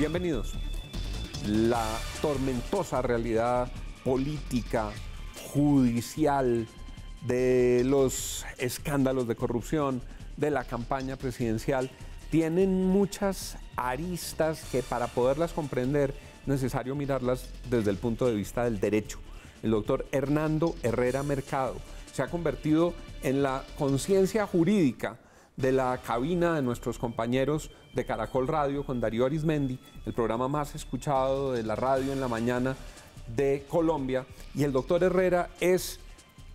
Bienvenidos. La tormentosa realidad política, judicial, de los escándalos de corrupción, de la campaña presidencial, tienen muchas aristas que para poderlas comprender es necesario mirarlas desde el punto de vista del derecho. El doctor Hernando Herrera Mercado se ha convertido en la conciencia jurídica de la cabina de nuestros compañeros de Caracol Radio con Darío Arizmendi, el programa más escuchado de la radio en la mañana de Colombia. Y el doctor Herrera es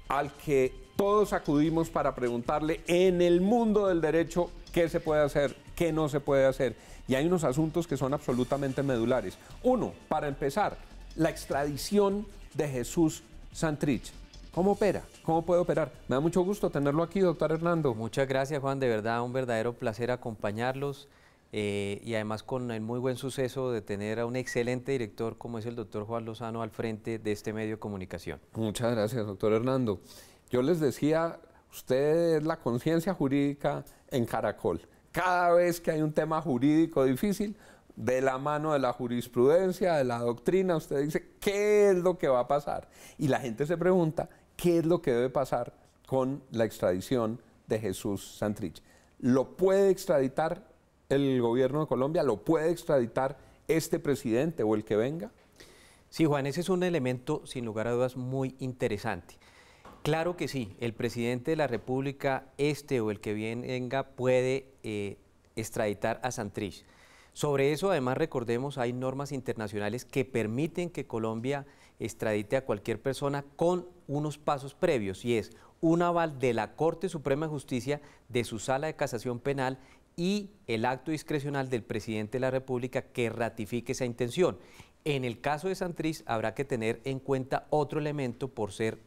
al que todos acudimos para preguntarle en el mundo del derecho qué se puede hacer, qué no se puede hacer. Y hay unos asuntos que son absolutamente medulares. Uno, para empezar, la extradición de Jesús Santrich. ¿Cómo opera? ¿Cómo puede operar? Me da mucho gusto tenerlo aquí, doctor Hernando. Muchas gracias, Juan. De verdad, un verdadero placer acompañarlos y además con el muy buen suceso de tener a un excelente director como es el doctor Juan Lozano al frente de este medio de comunicación. Muchas gracias, doctor Hernando. Yo les decía, usted es la conciencia jurídica en Caracol. Cada vez que hay un tema jurídico difícil, de la mano de la jurisprudencia, de la doctrina, usted dice, ¿qué es lo que va a pasar? Y la gente se pregunta, ¿qué es lo que debe pasar con la extradición de Jesús Santrich? ¿Lo puede extraditar el gobierno de Colombia? ¿Lo puede extraditar este presidente o el que venga? Sí, Juan, ese es un elemento, sin lugar a dudas, muy interesante. Claro que sí, el presidente de la República, este o el que venga, puede extraditar a Santrich. Sobre eso, además, recordemos, hay normas internacionales que permiten que Colombia extradite a cualquier persona con unos pasos previos, y es un aval de la Corte Suprema de Justicia, de su Sala de Casación Penal y el acto discrecional del presidente de la República que ratifique esa intención. En el caso de Santrich habrá que tener en cuenta otro elemento por ser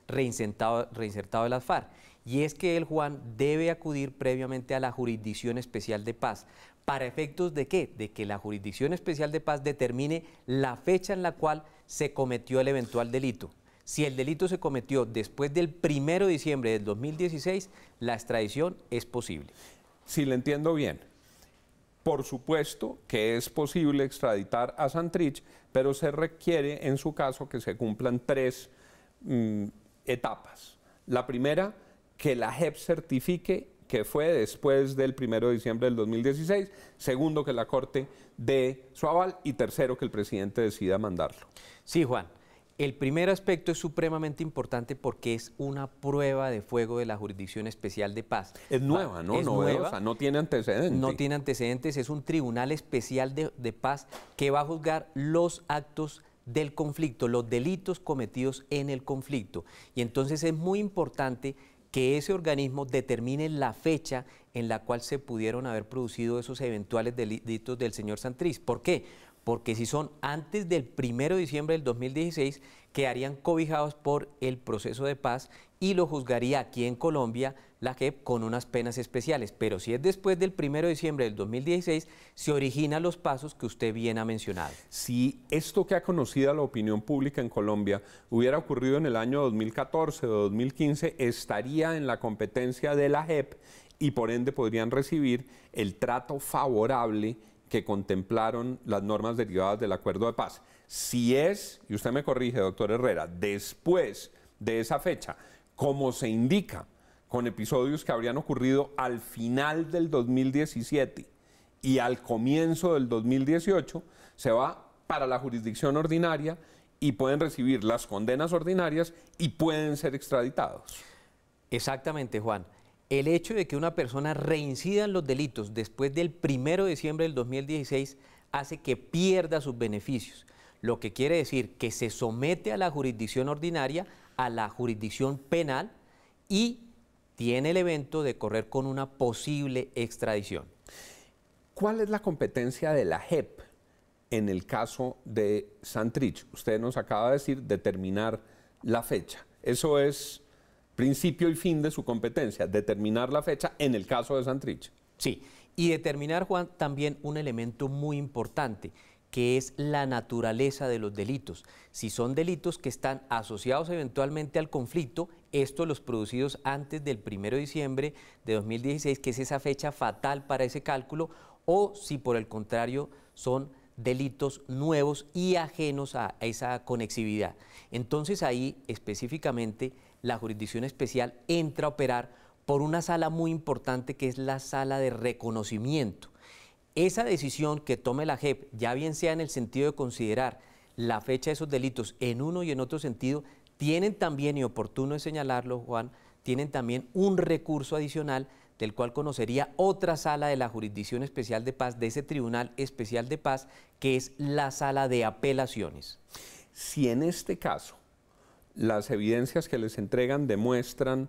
reinsertado de las FARC, y es que el Juan debe acudir previamente a la Jurisdicción Especial de Paz. ¿Para efectos de qué? De que la Jurisdicción Especial de Paz determine la fecha en la cual se cometió el eventual delito. Si el delito se cometió después del 1 de diciembre del 2016, la extradición es posible. Si le entiendo bien, por supuesto que es posible extraditar a Santrich, pero se requiere en su caso que se cumplan tres etapas. La primera, que la JEP certifique que fue después del 1 de diciembre del 2016, segundo, que la Corte dé su aval y tercero, que el presidente decida mandarlo. Sí, Juan. El primer aspecto es supremamente importante porque es una prueba de fuego de la Jurisdicción Especial de Paz. Es nueva, ¿no? Es nueva, o sea, no tiene antecedentes. No tiene antecedentes, es un tribunal especial de paz que va a juzgar los actos del conflicto, los delitos cometidos en el conflicto. Y entonces es muy importante que ese organismo determine la fecha en la cual se pudieron haber producido esos eventuales delitos del señor Santrich. ¿Por qué? Porque si son antes del 1 de diciembre del 2016, quedarían cobijados por el proceso de paz y lo juzgaría aquí en Colombia la JEP con unas penas especiales. Pero si es después del 1 de diciembre del 2016, se originan los pasos que usted bien ha mencionado. Si esto que ha conocido la opinión pública en Colombia hubiera ocurrido en el año 2014 o 2015, estaría en la competencia de la JEP y por ende podrían recibir el trato favorable que contemplaron las normas derivadas del acuerdo de paz. Si es, y usted me corrige, doctor Herrera, después de esa fecha, como se indica, con episodios que habrían ocurrido al final del 2017 y al comienzo del 2018, se va para la jurisdicción ordinaria y pueden recibir las condenas ordinarias y pueden ser extraditados. Exactamente, Juan. El hecho de que una persona reincida en los delitos después del 1 de diciembre del 2016 hace que pierda sus beneficios, lo que quiere decir que se somete a la jurisdicción ordinaria, a la jurisdicción penal y tiene el evento de correr con una posible extradición. ¿Cuál es la competencia de la JEP en el caso de Santrich? Usted nos acaba de decir determinar la fecha. Eso es principio y fin de su competencia, determinar la fecha en el caso de Santrich. Sí, y determinar, Juan, también un elemento muy importante, que es la naturaleza de los delitos. Si son delitos que están asociados eventualmente al conflicto, estos los producidos antes del 1 de diciembre de 2016, que es esa fecha fatal para ese cálculo, o si por el contrario son delitos nuevos y ajenos a esa conexividad. Entonces ahí específicamente la jurisdicción especial entra a operar por una sala muy importante que es la sala de reconocimiento. Esa decisión que tome la JEP, ya bien sea en el sentido de considerar la fecha de esos delitos en uno y en otro sentido, tienen también, y oportuno es señalarlo, Juan, tienen también un recurso adicional del cual conocería otra sala de la Jurisdicción Especial de Paz, de ese Tribunal Especial de Paz, que es la sala de apelaciones. Si en este caso las evidencias que les entregan demuestran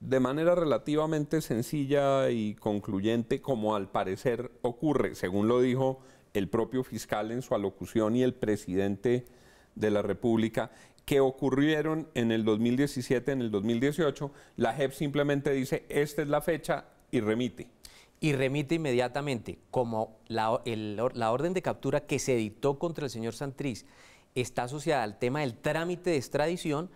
de manera relativamente sencilla y concluyente, como al parecer ocurre, según lo dijo el propio fiscal en su alocución y el presidente de la República, que ocurrieron en el 2017, en el 2018, la JEP simplemente dice, esta es la fecha y remite. Y remite inmediatamente, como la orden de captura que se dictó contra el señor Santriz está asociada al tema del trámite de extradición,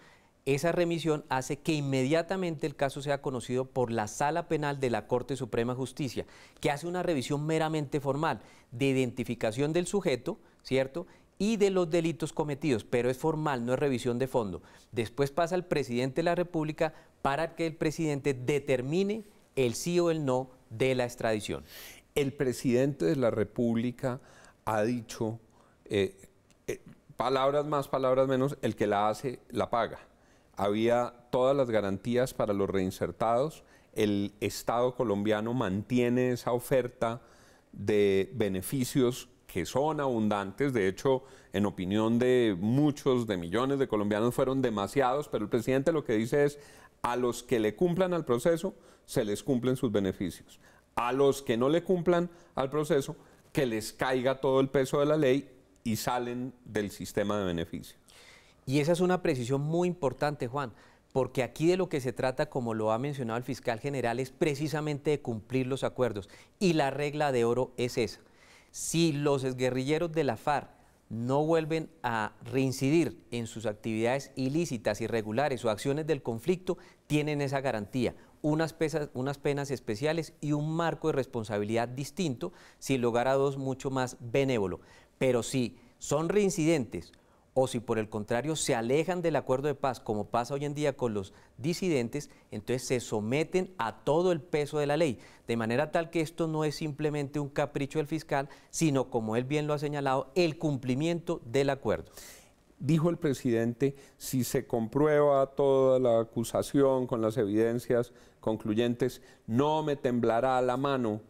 esa remisión hace que inmediatamente el caso sea conocido por la Sala Penal de la Corte Suprema de Justicia, que hace una revisión meramente formal de identificación del sujeto, ¿cierto?, y de los delitos cometidos, pero es formal, no es revisión de fondo. Después pasa al presidente de la República para que el presidente determine el sí o el no de la extradición. El presidente de la República ha dicho, palabras más, palabras menos, el que la hace, la paga. Había todas las garantías para los reinsertados, el Estado colombiano mantiene esa oferta de beneficios que son abundantes, de hecho, en opinión de muchos, de millones de colombianos, fueron demasiados, pero el presidente lo que dice es, a los que le cumplan al proceso, se les cumplen sus beneficios. A los que no le cumplan al proceso, que les caiga todo el peso de la ley y salen del sistema de beneficios. Y esa es una precisión muy importante, Juan, porque aquí de lo que se trata, como lo ha mencionado el fiscal general, es precisamente de cumplir los acuerdos. Y la regla de oro es esa. Si los exguerrilleros de la FARC no vuelven a reincidir en sus actividades ilícitas, irregulares o acciones del conflicto, tienen esa garantía, unas penas especiales y un marco de responsabilidad distinto, sin lugar a dudas mucho más benévolo. Pero si son reincidentes o si por el contrario se alejan del acuerdo de paz, como pasa hoy en día con los disidentes, entonces se someten a todo el peso de la ley, de manera tal que esto no es simplemente un capricho del fiscal, sino, como él bien lo ha señalado, el cumplimiento del acuerdo. Dijo el presidente, si se comprueba toda la acusación con las evidencias concluyentes, no me temblará la mano,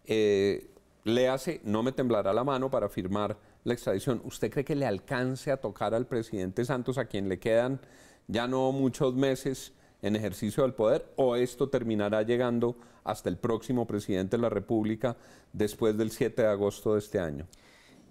no me temblará la mano para firmar la extradición. ¿Usted cree que le alcance a tocar al presidente Santos, a quien le quedan ya no muchos meses en ejercicio del poder, o esto terminará llegando hasta el próximo presidente de la República después del 7 de agosto de este año?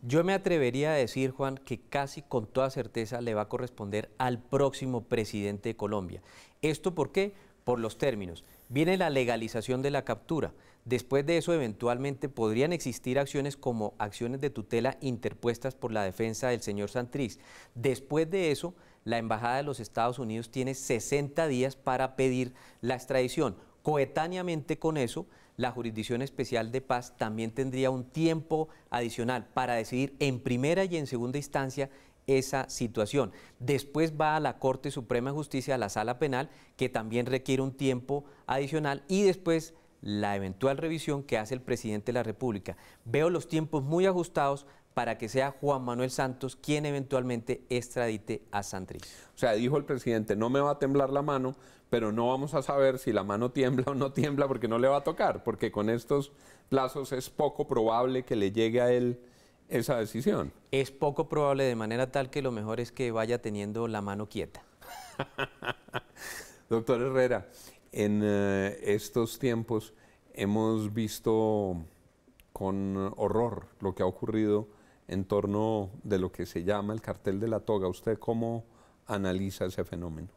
Yo me atrevería a decir, Juan, que casi con toda certeza le va a corresponder al próximo presidente de Colombia. ¿Esto por qué? Por los términos. Viene la legalización de la captura. Después de eso, eventualmente podrían existir acciones como acciones de tutela interpuestas por la defensa del señor Santriz. Después de eso, la Embajada de los Estados Unidos tiene 60 días para pedir la extradición. Coetáneamente con eso, la Jurisdicción Especial de Paz también tendría un tiempo adicional para decidir en primera y en segunda instancia esa situación. Después va a la Corte Suprema de Justicia, a la Sala Penal, que también requiere un tiempo adicional, y después la eventual revisión que hace el presidente de la República. Veo los tiempos muy ajustados para que sea Juan Manuel Santos quien eventualmente extradite a Santriz. O sea, dijo el presidente, no me va a temblar la mano, pero no vamos a saber si la mano tiembla o no tiembla porque no le va a tocar, porque con estos plazos es poco probable que le llegue a él esa decisión. Es poco probable, de manera tal que lo mejor es que vaya teniendo la mano quieta. Doctor Herrera, en estos tiempos hemos visto con horror lo que ha ocurrido en torno de lo que se llama el cartel de la toga. ¿Usted cómo analiza ese fenómeno?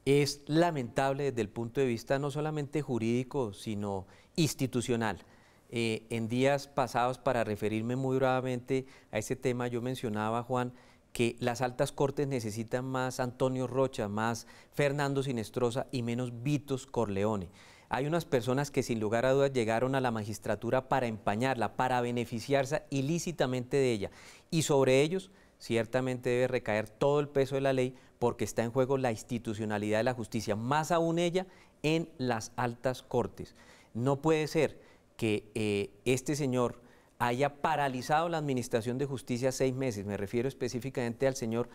Es lamentable desde el punto de vista no solamente jurídico, sino institucional. En días pasados, para referirme muy brevemente a ese tema, yo mencionaba, Juan, que las altas cortes necesitan más Antonio Rocha, más Fernando Sinestrosa y menos Vitos Corleone. hay unas personas que sin lugar a dudas llegaron a la magistratura para empañarla, para beneficiarse ilícitamente de ella. Y sobre ellos ciertamente debe recaer todo el peso de la ley porque está en juego la institucionalidad de la justicia, más aún ella en las altas cortes. No puede ser que este señor haya paralizado la administración de justicia 6 meses, me refiero específicamente al señor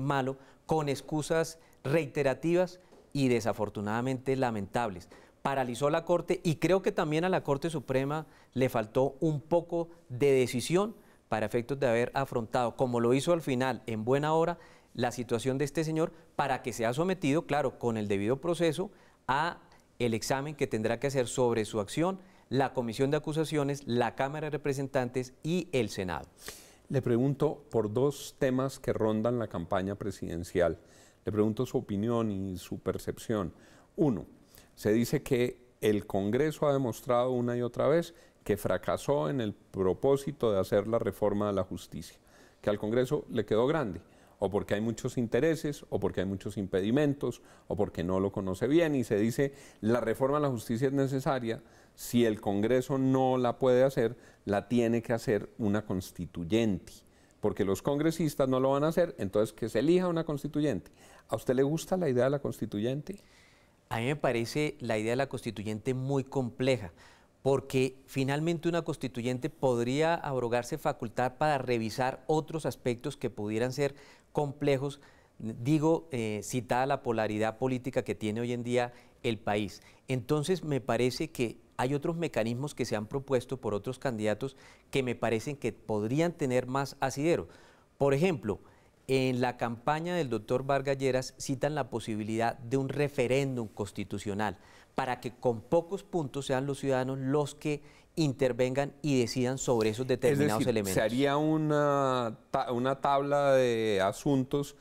Malo, con excusas reiterativas y desafortunadamente lamentables. Paralizó la Corte y creo que también a la Corte Suprema le faltó un poco de decisión para efectos de haber afrontado, como lo hizo al final, en buena hora, la situación de este señor para que sea sometido, claro, con el debido proceso, a el examen que tendrá que hacer sobre su acción la Comisión de Acusaciones, la Cámara de Representantes y el Senado. Le pregunto por 2 temas que rondan la campaña presidencial. Le pregunto su opinión y su percepción. 1, se dice que el Congreso ha demostrado una y otra vez que fracasó en el propósito de hacer la reforma de la justicia, que al Congreso le quedó grande, o porque hay muchos intereses, o porque hay muchos impedimentos, o porque no lo conoce bien, y se dice la reforma de la justicia es necesaria. Si el Congreso no la puede hacer, la tiene que hacer una constituyente, porque los congresistas no lo van a hacer, entonces que se elija una constituyente. ¿A usted le gusta la idea de la constituyente? A mí me parece la idea de la constituyente muy compleja, porque finalmente una constituyente podría abrogarse facultad para revisar otros aspectos que pudieran ser complejos, digo, citada la polaridad política que tiene hoy en día el país. Entonces me parece que hay otros mecanismos que se han propuesto por otros candidatos que me parecen que podrían tener más asidero. Por ejemplo, en la campaña del doctor Vargas Lleras citan la posibilidad de un referéndum constitucional para que con pocos puntos sean los ciudadanos los que intervengan y decidan sobre esos determinados elementos. Se haría una tabla de asuntos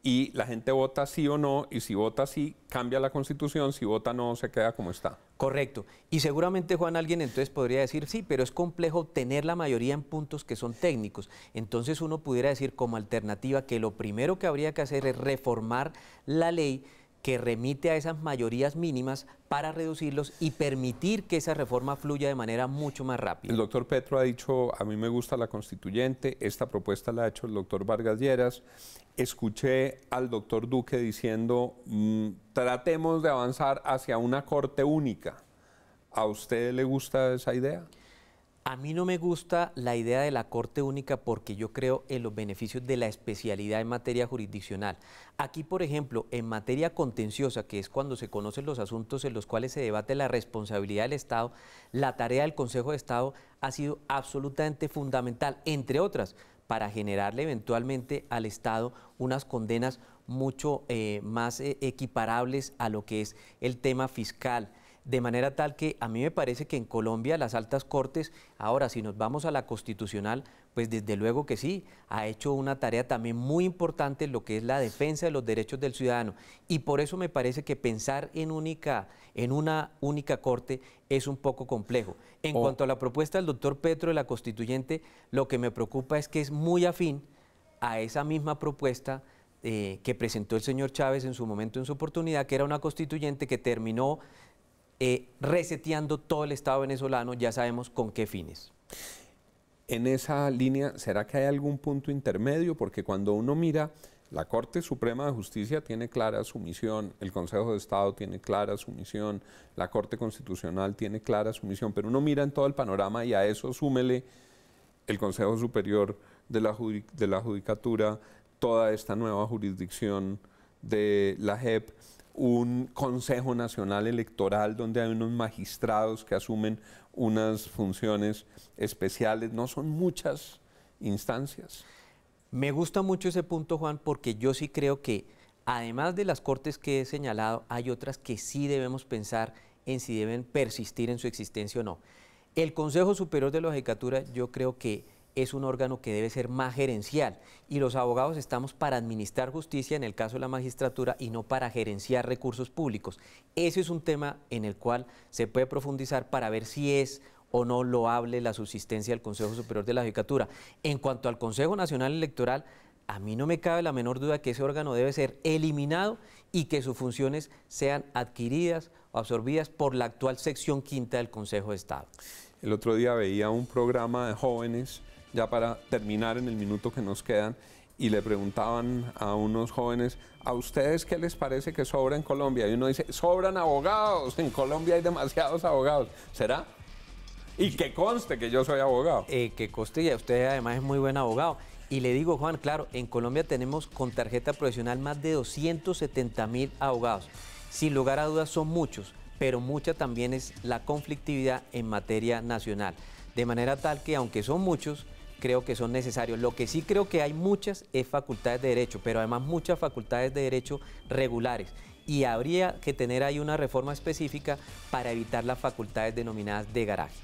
y la gente vota sí o no, y si vota sí, cambia la Constitución, si vota no, se queda como está. Correcto. Y seguramente, Juan, alguien entonces podría decir, sí, pero es complejo obtener la mayoría en puntos que son técnicos. Entonces uno pudiera decir como alternativa que lo primero que habría que hacer es reformar la ley que remite a esas mayorías mínimas para reducirlos y permitir que esa reforma fluya de manera mucho más rápida. El doctor Petro ha dicho, a mí me gusta la constituyente, esta propuesta la ha hecho el doctor Vargas Lleras. Escuché al doctor Duque diciendo, tratemos de avanzar hacia una corte única. ¿A usted le gusta esa idea? A mí no me gusta la idea de la Corte Única porque yo creo en los beneficios de la especialidad en materia jurisdiccional. Aquí, por ejemplo, en materia contenciosa, que es cuando se conocen los asuntos en los cuales se debate la responsabilidad del Estado, la tarea del Consejo de Estado ha sido absolutamente fundamental, entre otras, para generarle eventualmente al Estado unas condenas mucho más equiparables a lo que es el tema fiscal. De manera tal que a mí me parece que en Colombia las altas cortes, ahora si nos vamos a la constitucional, pues desde luego que sí, ha hecho una tarea también muy importante en lo que es la defensa de los derechos del ciudadano. Y por eso me parece que pensar en una única corte es un poco complejo. En cuanto a la propuesta del doctor Petro de la constituyente, lo que me preocupa es que es muy afín a esa misma propuesta que presentó el señor Chávez en su momento, en su oportunidad, que era una constituyente que terminó reseteando todo el Estado venezolano, ya sabemos con qué fines. En esa línea, ¿será que hay algún punto intermedio? Porque cuando uno mira, la Corte Suprema de Justicia tiene clara su misión, el Consejo de Estado tiene clara su misión, la Corte Constitucional tiene clara su misión, pero uno mira en todo el panorama y a eso súmele el Consejo Superior de la Judicatura, toda esta nueva jurisdicción de la JEP, un Consejo Nacional Electoral donde hay unos magistrados que asumen unas funciones especiales. ¿No son muchas instancias? Me gusta mucho ese punto, Juan, porque yo sí creo que además de las cortes que he señalado, hay otras que sí debemos pensar en si deben persistir en su existencia o no. El Consejo Superior de la Judicatura yo creo que es un órgano que debe ser más gerencial y los abogados estamos para administrar justicia en el caso de la magistratura y no para gerenciar recursos públicos. Ese es un tema en el cual se puede profundizar para ver si es o no loable la subsistencia del Consejo Superior de la Judicatura. En cuanto al Consejo Nacional Electoral, a mí no me cabe la menor duda que ese órgano debe ser eliminado y que sus funciones sean adquiridas o absorbidas por la actual sección quinta del Consejo de Estado. El otro día veía un programa de jóvenes, ya para terminar en el minuto que nos quedan, y le preguntaban a unos jóvenes, ¿a ustedes qué les parece que sobra en Colombia? Y uno dice, sobran abogados, en Colombia hay demasiados abogados. ¿Será? Y que conste que yo soy abogado. Que conste, y usted además es muy buen abogado. Y le digo, Juan, claro, en Colombia tenemos con tarjeta profesional más de 270.000 abogados. Sin lugar a dudas son muchos, pero mucha también es la conflictividad en materia nacional. De manera tal que, aunque son muchos, creo que son necesarios. Lo que sí creo que hay muchas es facultades de derecho, pero además muchas facultades de derecho regulares. Y habría que tener ahí una reforma específica para evitar las facultades denominadas de garaje.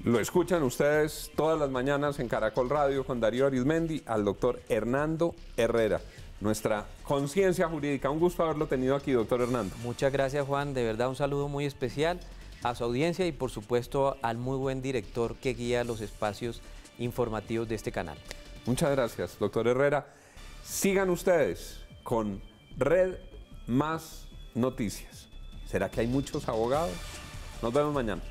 Lo escuchan ustedes todas las mañanas en Caracol Radio con Darío Arizmendi, al doctor Hernando Herrera, nuestra conciencia jurídica. Un gusto haberlo tenido aquí, doctor Hernando. Muchas gracias, Juan. De verdad, un saludo muy especial a su audiencia y, por supuesto, al muy buen director que guía los espacios informativos de este canal. Muchas gracias, doctor Herrera. Sigan ustedes con Red Más Noticias. ¿Será que hay muchos abogados? Nos vemos mañana.